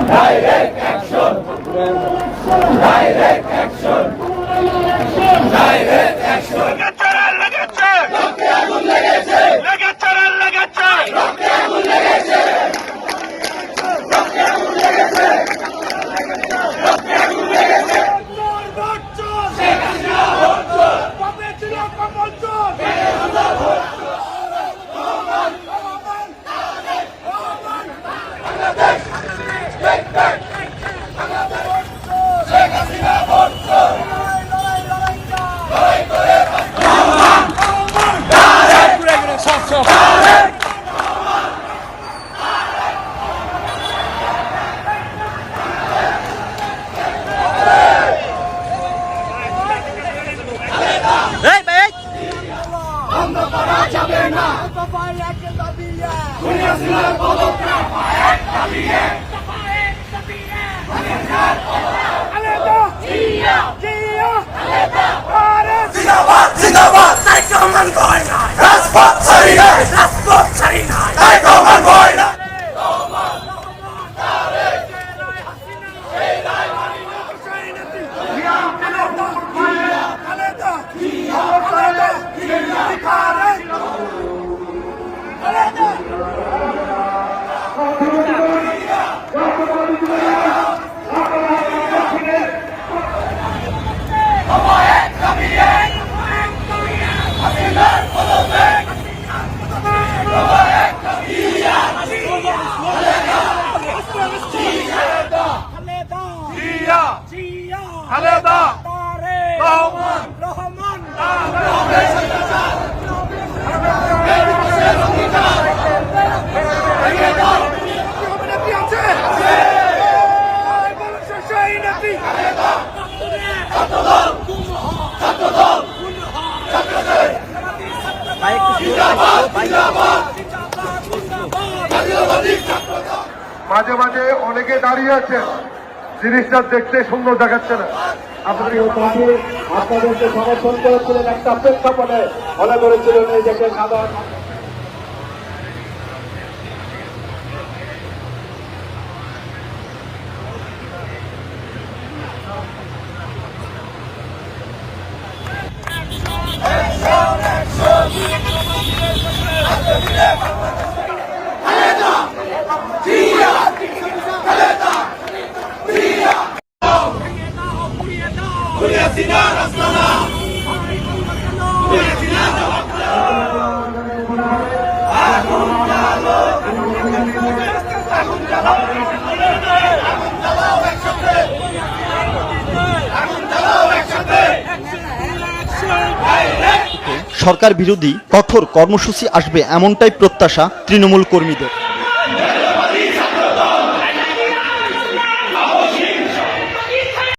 Direct action! Direct action! Direct action! Lagache! Rokhe agun legeche! Lagache! Rokhe agun legeche! Rokhe agun legeche! Rokhe agun legeche! Bocchor! Sheikh Hasina Bocchor! Kobe chilo Bocchor! মাঝে মাঝে অনেকে দাঁড়িয়ে আছেন, জিনিসটা দেখতে সুন্দর দেখাচ্ছে না। আপনাদেরকে সমর্থন করেছিলেন একটা প্রেক্ষাপটে, মনে করেছিলেন এই দেশের সাধারণ সরকার বিরোধী কঠোর কর্মসূচি আসবে এমনটাই প্রত্যাশা তৃণমূল কর্মীদের।